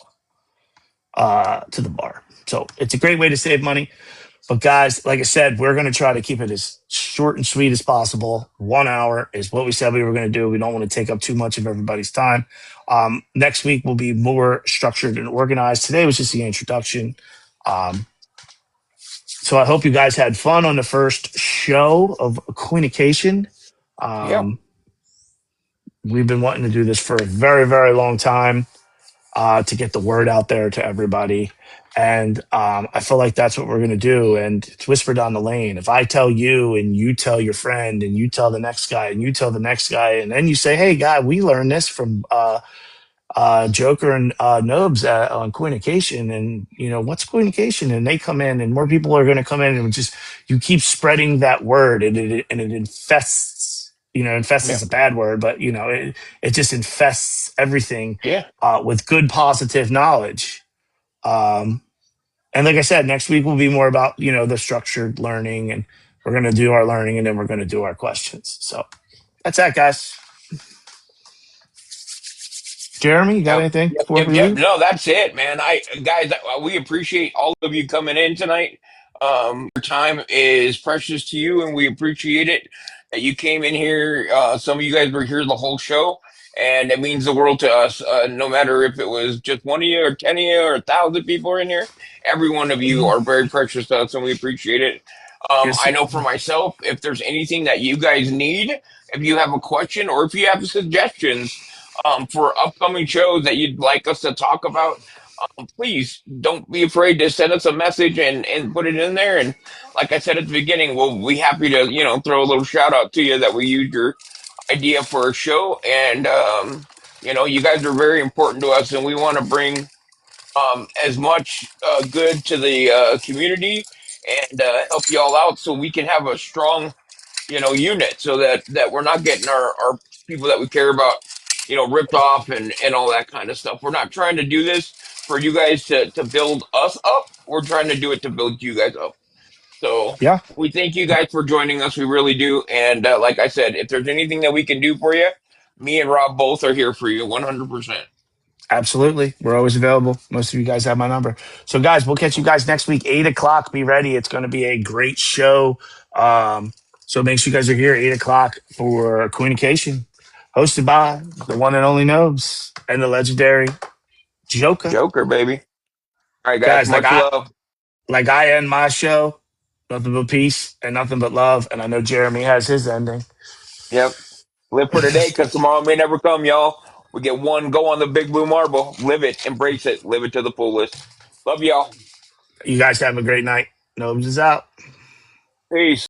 to the bar." So it's a great way to save money. But guys, like I said, we're going to try to keep it as short and sweet as possible. 1 hour is what we said we were going to do. We don't want to take up too much of everybody's time. Next week will be more structured and organized. Today was just the introduction. Um, so I hope you guys had fun on the first show of Communication. Yep. Um, we've been wanting to do this for a very, very long time to get the word out there to everybody. And I feel like that's what we're going to do. And it's whisper down the lane. If I tell you and you tell your friend and you tell the next guy and you tell the next guy, and then you say, hey, guy, we learned this from Joker and Nobes on communication, and what's communication, and they come in, and more people are going to come in, and just you keep spreading that word, and it infests. Infest is Yep. a bad word, but it just infests everything Yeah. with good positive knowledge. Um, and like I said, next week will be more about the structured learning, and we're going to do our learning, and then we're going to do our questions. So that's that, guys. Jeremy, you got Yep. anything Yep. before Yep. we Yep. leave? No, that's it, man. Guys, we appreciate all of you coming in tonight. Your time is precious to you, and we appreciate it that you came in here. Some of you guys were here the whole show, and it means the world to us. No matter if it was just one of you, or 10 of you, or 1,000 people are in here, every one of you are very precious to us, and we appreciate it. Yes. I know for myself, if there's anything that you guys need, if you have a question or if you have suggestions for upcoming shows that you'd like us to talk about, please don't be afraid to send us a message and put it in there. And like I said at the beginning, we'll be happy to, throw a little shout out to you that we used your idea for a show. And, you guys are very important to us and we want to bring as much good to the community and help you all out so we can have a strong unit so that we're not getting our people that we care about, ripped off and all that kind of stuff. We're not trying to do this for you guys to build us up. We're trying to do it to build you guys up. So Yeah. we thank you guys for joining us. We really do. And like I said, if there's anything that we can do for you, me and Rob both are here for you 100%. Absolutely. We're always available. Most of you guys have my number. So, guys, we'll catch you guys next week, 8 o'clock. Be ready. It's going to be a great show. So, make sure you guys are here, 8 o'clock for Communication, hosted by the one and only Nobes and the legendary Joker. Joker, baby. All right, guys. Guys, Much love. like I end my show, nothing but peace and nothing but love. And I know Jeremy has his ending. Yep. Live for today because tomorrow may never come, y'all. We get one go on the big blue marble. Live it, embrace it, live it to the fullest. Love y'all. You guys have a great night. Nobes is out. Peace.